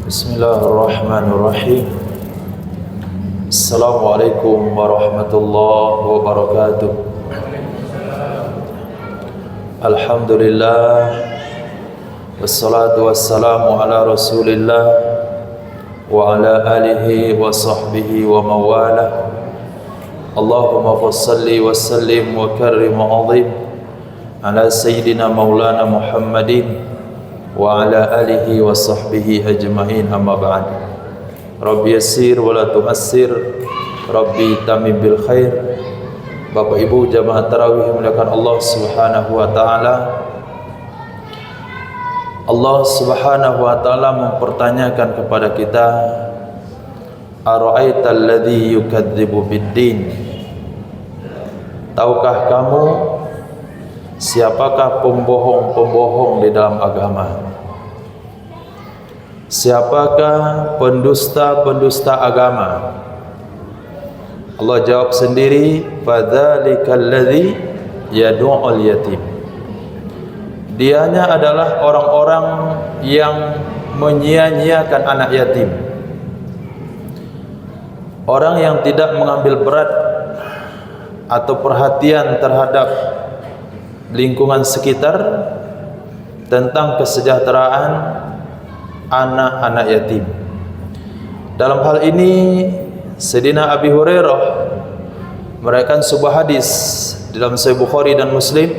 Bismillahirrahmanirrahim. Assalamualaikum warahmatullahi wabarakatuh. Alhamdulillah, wassalatu wassalamu ala rasulillah wa ala alihi wa sahbihi wa mawala. Allahumma fassalli wa sallim wa karrim wa azim ala sayyidina maulana Muhammadin wa ala alihi wa sahbihi ajma'in, amma ba'd. Rabbi yassir wa la tu'assir, Rabbi tamim bil khair. Bapak Ibu jamaah tarawih muliakan Allah Subhanahu wa taala. Allah Subhanahu wa taala mempertanyakan kepada kita, ara'aital ladzi yukadzibu biddin? Tahukah kamu siapakah pembohong-pembohong di dalam agama? Siapakah pendusta-pendusta agama? Allah jawab sendiri, fadzalikal ladzi yad'ul yatim. Dianya adalah orang-orang yang menyia-nyiakan anak yatim. Orang yang tidak mengambil berat atau perhatian terhadap lingkungan sekitar tentang kesejahteraan anak-anak yatim. Dalam hal ini Sayyidina Abi Hurairah meriwayatkan sebuah hadis dalam Sahih Bukhari dan Muslim.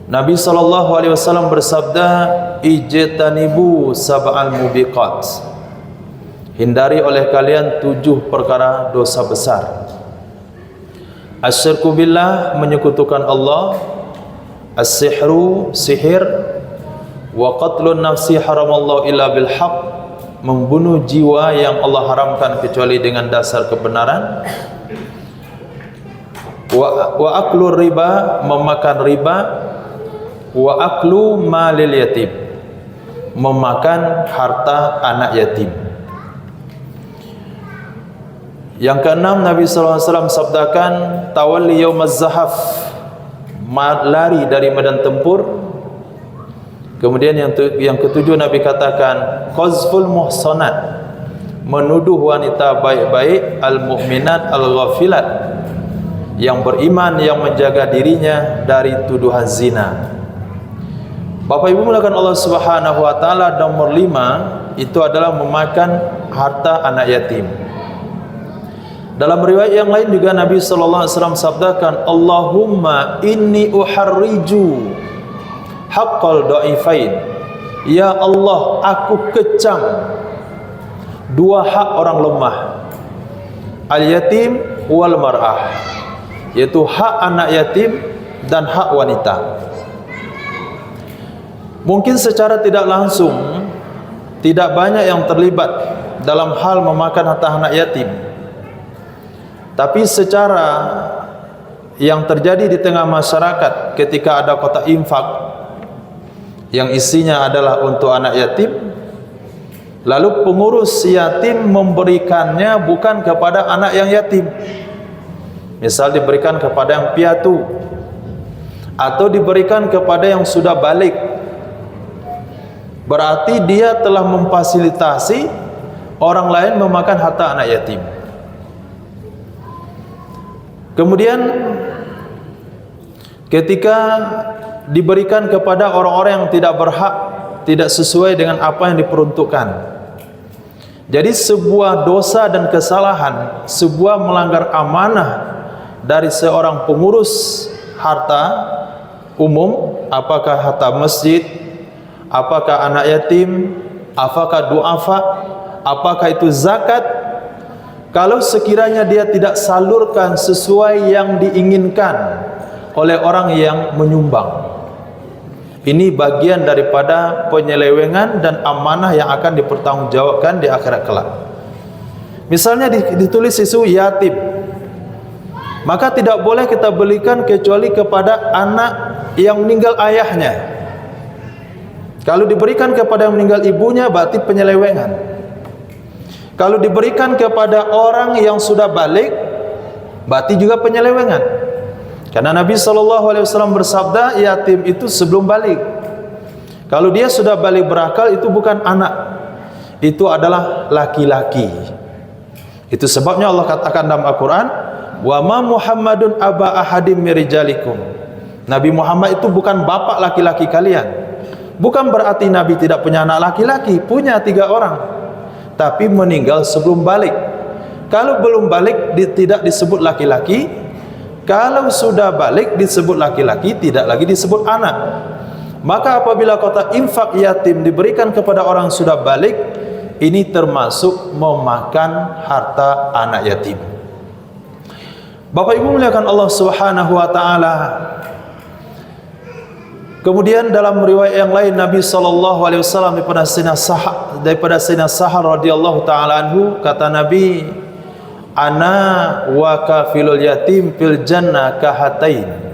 Nabi SAW bersabda, ijtanibu sab'al mubiqat. Hindari oleh kalian 7 perkara dosa besar. Asyirku billah, menyekutukan Allah. As-sihru, sihir. Wa qatlun nafsi haramallahu illa bil haq, membunuh jiwa yang Allah haramkan kecuali dengan dasar kebenaran. Wa aklu riba, memakan riba. Wa aklu malil yatim, memakan harta anak yatim. Yang keenam, Nabi SAW sabdakan, tawalli yaumaz zahaf, lari dari medan tempur. Kemudian yang ketujuh Nabi katakan, qazful muhsanat, menuduh wanita baik-baik, al-mu'minat al-ghafilat, yang beriman, yang menjaga dirinya dari tuduhan zina. Bapak Ibu mulakan Allah Subhanahu wa taala, nomor 5 itu adalah memakan harta anak yatim. Dalam riwayat yang lain juga Nabi sallallahu alaihi wasallam sabdakan, Allahumma inni uharriju haqqal dha'ifain. Ya Allah, aku kecam 2 hak orang lemah, al-yatim wal mar'ah, yaitu hak anak yatim dan hak wanita. Mungkin secara tidak langsung tidak banyak yang terlibat dalam hal memakan harta anak yatim, tapi secara yang terjadi di tengah masyarakat ketika ada kotak infak yang isinya adalah untuk anak yatim, lalu pengurus yatim memberikannya bukan kepada anak yang yatim. Misal diberikan kepada yang piatu, atau diberikan kepada yang sudah balik. Berarti dia telah memfasilitasi orang lain memakan harta anak yatim. Kemudian ketika diberikan kepada orang-orang yang tidak berhak, tidak sesuai dengan apa yang diperuntukkan. Jadi sebuah dosa dan kesalahan, sebuah melanggar amanah dari seorang pengurus harta umum, apakah harta masjid, apakah anak yatim, apakah du'afa, apakah itu zakat, kalau sekiranya dia tidak salurkan sesuai yang diinginkan oleh orang yang menyumbang, ini bagian daripada penyelewengan dan amanah yang akan dipertanggungjawabkan di akhirat kelak. Misalnya ditulis isu yatim, maka tidak boleh kita belikan kecuali kepada anak yang meninggal ayahnya. Kalau diberikan kepada yang meninggal ibunya, berarti penyelewengan. Kalau diberikan kepada orang yang sudah balik, berarti juga penyelewengan. Karena Nabi SAW bersabda, yatim itu sebelum balik. Kalau dia sudah balik berakal, itu bukan anak, itu adalah laki-laki. Itu sebabnya Allah katakan dalam Al-Quran, wa ma Muhammadun aba ahadim mirijalikum. Nabi Muhammad itu bukan bapak laki-laki kalian. Bukan berarti Nabi tidak punya anak laki-laki, punya 3 orang, tapi meninggal sebelum balik. Kalau belum balik tidak disebut laki-laki. Kalau sudah balik disebut laki-laki, tidak lagi disebut anak. Maka apabila kota infak yatim diberikan kepada orang sudah balik, ini termasuk memakan harta anak yatim. Bapak Ibu muliakan Allah Subhanahu wa taala. Kemudian dalam riwayat yang lain Nabi SAW daripada Sayyidina Sahal radhiyallahu taala anhu, kata Nabi, ana wa kafilul yatim fil jannah kahatain.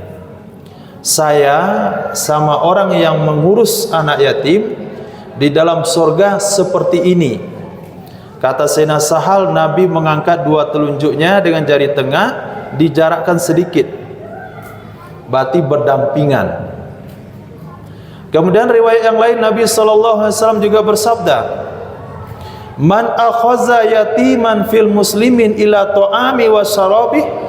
Saya sama orang yang mengurus anak yatim di dalam surga seperti ini. Kata Sayyidina Sahal, Nabi mengangkat 2 telunjuknya dengan jari tengah, dijarakkan sedikit, berarti berdampingan. Kemudian riwayat yang lain Nabi SAW juga bersabda, man akhaza yatiman fil muslimin ila ta'ami wa syarabih.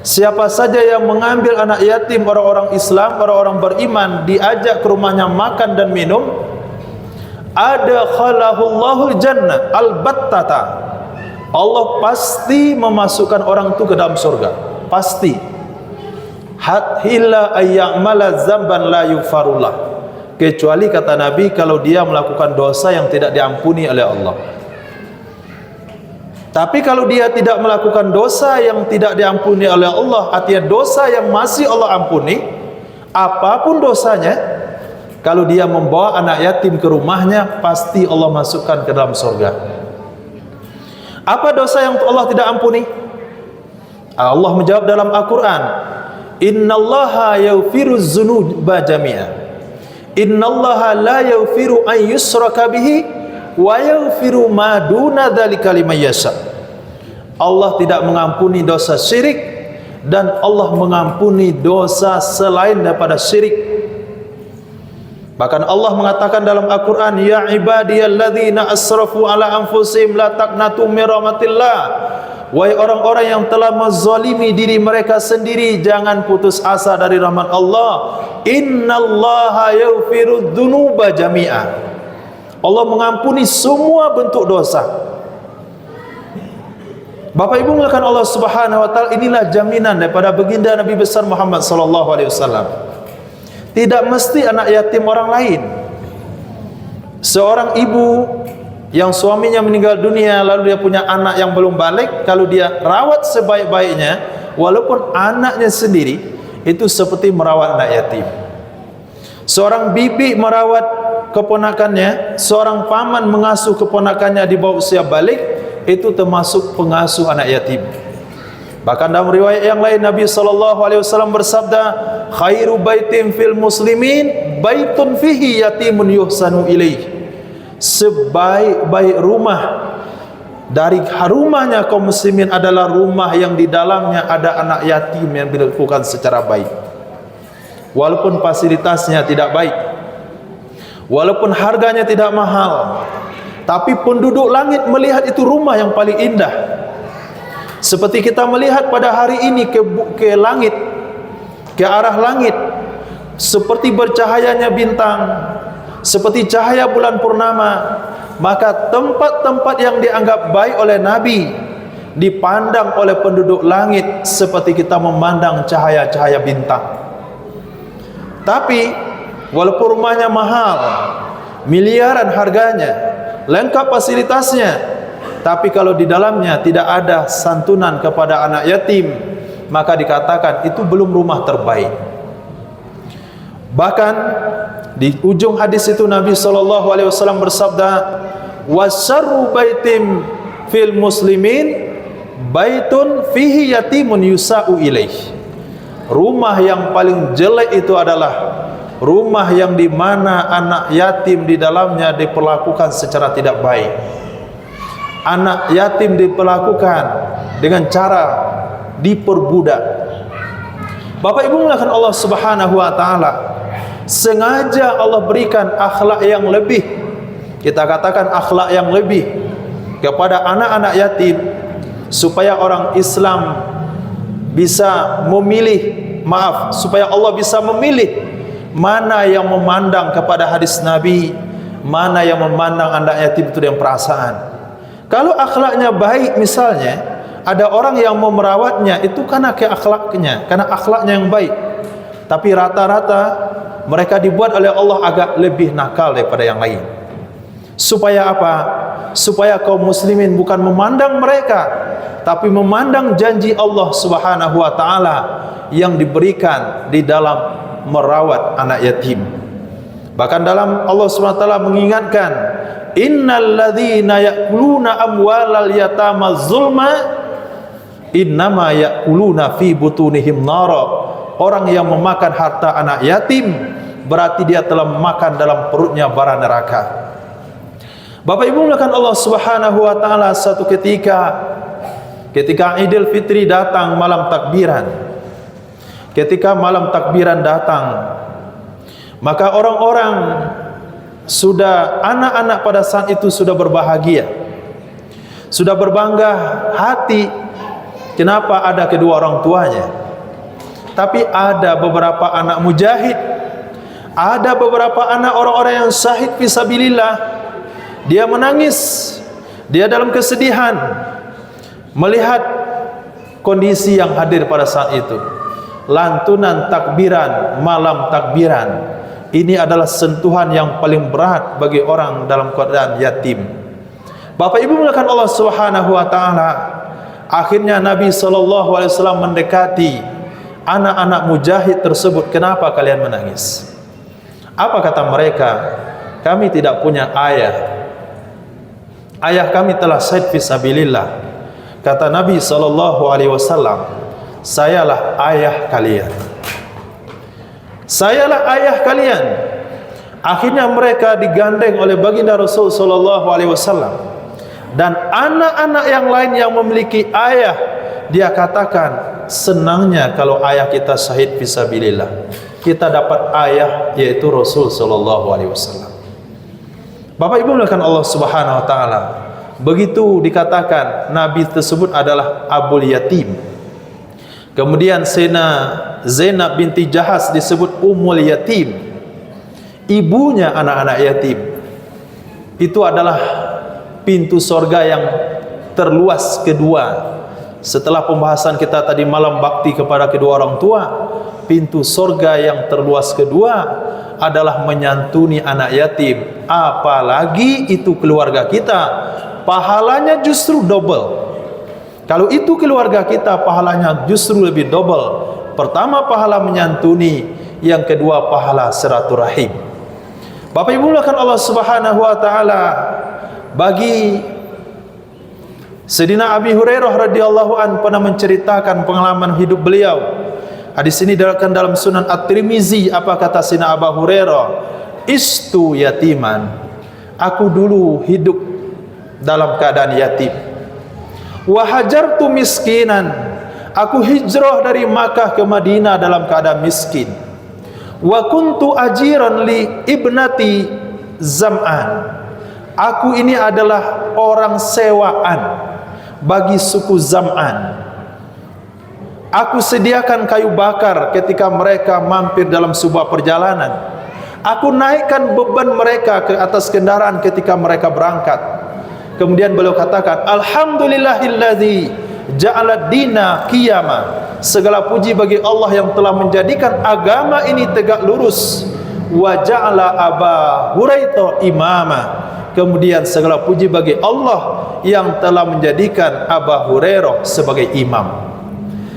Siapa saja yang mengambil anak yatim orang-orang Islam, orang-orang beriman, diajak ke rumahnya makan dan minum, adkhalahullahu jannah albattata. Allah pasti memasukkan orang itu ke dalam surga, pasti. Hatta ayyamala zamban la yufarullah, kecuali kata Nabi kalau dia melakukan dosa yang tidak diampuni oleh Allah. Tapi kalau dia tidak melakukan dosa yang tidak diampuni oleh Allah, artinya dosa yang masih Allah ampuni, apapun dosanya, kalau dia membawa anak yatim ke rumahnya, pasti Allah masukkan ke dalam surga. Apa dosa yang Allah tidak ampuni? Allah menjawab dalam Al-Quran, innallaha yaghfiru dzunuba jami'a. Innallaha la yaghfiru an yushraka bihi wa yaghfiru ma duna dzalika liman yasha. Allah tidak mengampuni dosa syirik, dan Allah mengampuni dosa selain daripada syirik. Bahkan Allah mengatakan dalam Al-Quran, ya ibadiyalladzina asrafu ala anfusihim la taqnatu min rahmatillah. Wahai orang-orang yang telah menzalimi diri mereka sendiri, jangan putus asa dari rahmat Allah. Innallaha yaghfiru dzunuba jami'a. Allah mengampuni semua bentuk dosa. Bapak Ibu muliakan Allah Subhanahu wa taala, inilah jaminan daripada baginda Nabi besar Muhammad sallallahu alaihi wasallam. Tidak mesti anak yatim orang lain. Seorang ibu yang suaminya meninggal dunia lalu dia punya anak yang belum balik, kalau dia rawat sebaik-baiknya, walaupun anaknya sendiri, itu seperti merawat anak yatim. Seorang bibi merawat keponakannya, seorang paman mengasuh keponakannya di bawah usia balik, itu termasuk pengasuh anak yatim. Bahkan dalam riwayat yang lain Nabi SAW bersabda, khairu baitin fil muslimin baitun fihi yatimun yuhsanu ilaih. Sebaik-baik rumah dari rumahnya kaum muslimin adalah rumah yang di dalamnya ada anak yatim yang dilakukan secara baik. Walaupun fasilitasnya tidak baik, walaupun harganya tidak mahal, tapi penduduk langit melihat itu rumah yang paling indah. Seperti kita melihat pada hari ini ke langit, ke arah langit, seperti bercahayanya bintang, seperti cahaya bulan purnama. Maka tempat-tempat yang dianggap baik oleh Nabi dipandang oleh penduduk langit seperti kita memandang cahaya-cahaya bintang. Tapi walaupun rumahnya mahal, miliaran harganya, lengkap fasilitasnya, tapi kalau di dalamnya tidak ada santunan kepada anak yatim, maka dikatakan itu belum rumah terbaik. Bahkan di ujung hadis itu Nabi SAW bersabda, wasyarru baitim fil muslimin baitun fihi yatimun yusa'u ilaih. Rumah yang paling jelek itu adalah rumah yang di mana anak yatim di dalamnya diperlakukan secara tidak baik. Anak yatim diperlakukan dengan cara diperbudak. Bapak Ibu muliakan Allah Subhanahu wa taala, Sengaja Allah berikan akhlak yang lebih, kita katakan akhlak yang lebih kepada anak-anak yatim, supaya orang Islam bisa memilih, supaya Allah bisa memilih mana yang memandang kepada hadis Nabi, mana yang memandang anak yatim itu dengan perasaan. Kalau akhlaknya baik, misalnya ada orang yang mau merawatnya, itu karena akhlaknya, karena akhlaknya yang baik. Tapi rata-rata mereka dibuat oleh Allah agak lebih nakal daripada yang lain. Supaya apa? Supaya kaum muslimin bukan memandang mereka, tapi memandang janji Allah Subhanahu wa taala yang diberikan di dalam merawat anak yatim. Bahkan dalam Allah Subhanahu wa taala mengingatkan, innal ladzina ya'kuluna amwalal yatama zulma innama ya'kuluna fi butunihim nara. Orang yang memakan harta anak yatim berarti dia telah memakan dalam perutnya bara neraka. Bapak Ibu mulakan Allah Subhanahu wa taala, satu ketika Idul Fitri datang, malam takbiran. Ketika malam takbiran datang, maka orang-orang sudah, anak-anak pada saat itu sudah berbahagia, sudah berbangga hati. Kenapa? Ada kedua orang tuanya. Tapi ada beberapa anak mujahid, ada beberapa anak orang-orang yang syahid fisabilillah. Dia menangis, dia dalam kesedihan melihat kondisi yang hadir pada saat itu. Lantunan takbiran, malam takbiran, ini adalah sentuhan yang paling berat bagi orang dalam keadaan yatim. Bapak Ibu mulakan Allah Subhanahu wa taala, akhirnya Nabi SAW mendekati anak-anak mujahid tersebut. Kenapa kalian menangis? Apa kata mereka? Kami tidak punya ayah. Ayah kami telah syahid fisabilillah. Kata Nabi SAW, sayalah ayah kalian. Sayalah ayah kalian. Akhirnya mereka digandeng oleh baginda Rasul SAW. Dan anak-anak yang lain yang memiliki ayah, dia katakan, senangnya kalau ayah kita syahid fisabilillah. Kita dapat ayah, yaitu Rasul SAW. Bapak Ibu mulakan Allah Subhanahu wa taala, begitu dikatakan Nabi tersebut adalah Abul Yatim. Kemudian Zainab binti Jahas disebut Ummul Yatim, ibunya anak-anak yatim. Itu adalah pintu sorga yang terluas kedua. Setelah pembahasan kita tadi malam bakti kepada kedua orang tua, pintu sorga yang terluas kedua adalah menyantuni anak yatim. Apalagi itu keluarga kita, pahalanya justru double. Kalau itu keluarga kita, pahalanya justru lebih double. Pertama pahala menyantuni, yang kedua pahala silaturahim. Bapak Ibu mulakan Allah Subhanahu wa taala, bagi Sayyidina Abi Hurairah radhiyallahu an pernah menceritakan pengalaman hidup beliau. Hadis ini diriwayatkan dalam Sunan At-Tirmizi. Apa kata Sayyidina Abu Hurairah? Istu yatiman, aku dulu hidup dalam keadaan yatim. Wa hajartu miskinan, aku hijrah dari Makkah ke Madinah dalam keadaan miskin. Wa kuntu ajiran li ibnati Zam'an, aku ini adalah orang sewaan bagi suku Zam'an. Aku sediakan kayu bakar ketika mereka mampir dalam sebuah perjalanan. Aku naikkan beban mereka ke atas kendaraan ketika mereka berangkat. Kemudian beliau katakan, alhamdulillahilladzi ja'ala dina qiyama, segala puji bagi Allah yang telah menjadikan agama ini tegak lurus. Wa ja'ala Aba Hurairah imama, kemudian segala puji bagi Allah yang telah menjadikan Abu Hurairah sebagai imam.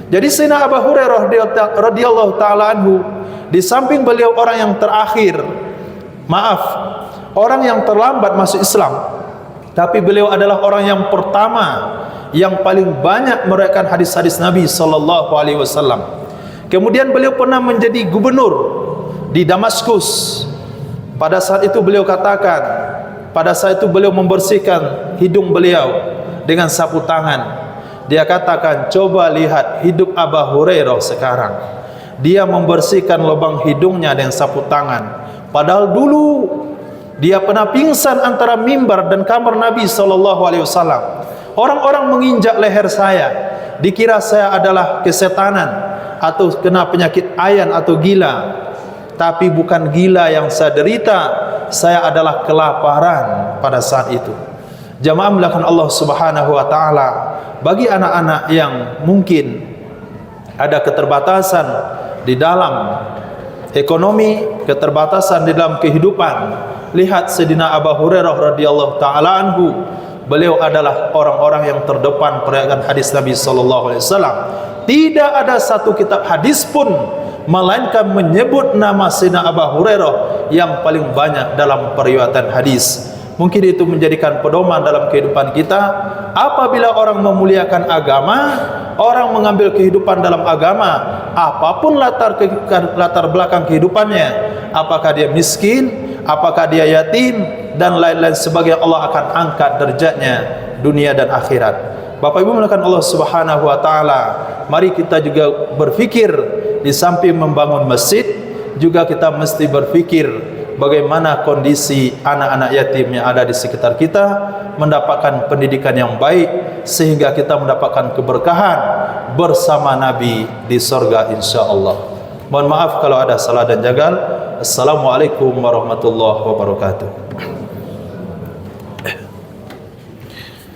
Jadi Sayyidina Abu Hurairah radhiyallahu taala anhu, di samping beliau orang yang terakhir, orang yang terlambat masuk Islam, tapi beliau adalah orang yang pertama yang paling banyak meriwayatkan hadis-hadis Nabi sallallahu alaihi wasallam. Kemudian beliau pernah menjadi gubernur di Damaskus. Pada saat itu beliau katakan, pada saat itu beliau membersihkan hidung beliau dengan sapu tangan. Dia katakan, coba lihat hidup Abu Hurairah sekarang. dia membersihkan lubang hidungnya dengan sapu tangan. Padahal dulu dia pernah pingsan antara mimbar dan kamar Nabi SAW. Orang-orang menginjak leher saya, dikira saya adalah kesetanan atau kena penyakit ayan atau gila. Tapi bukan gila yang saya derita, saya adalah kelaparan pada saat itu. Jamaah melakukan Allah Subhanahu wa taala, bagi anak-anak yang mungkin ada keterbatasan di dalam ekonomi, keterbatasan di dalam kehidupan, lihat Sayyidina Abu Hurairah radhiyallahu taala anhu, beliau adalah orang-orang yang terdepan periwayatan hadis Nabi sallallahu alaihi wasallam. Tidak ada satu kitab hadis pun melainkan menyebut nama Sayyidina Abu Hurairah yang paling banyak dalam periwayatan hadis. Mungkin itu menjadikan pedoman dalam kehidupan kita. Apabila orang memuliakan agama, orang mengambil kehidupan dalam agama, apapun latar belakang kehidupannya, apakah dia miskin, apakah dia yatim, dan lain-lain sebagainya, Allah akan angkat derajatnya dunia dan akhirat. Bapak Ibu melakukan Allah Subhanahu wa taala, mari kita juga berfikir, di samping membangun masjid, juga kita mesti berfikir bagaimana kondisi anak-anak yatim yang ada di sekitar kita mendapatkan pendidikan yang baik, sehingga kita mendapatkan keberkahan bersama Nabi di surga insya-Allah. Mohon maaf kalau ada salah dan jagal. Assalamualaikum warahmatullahi wabarakatuh.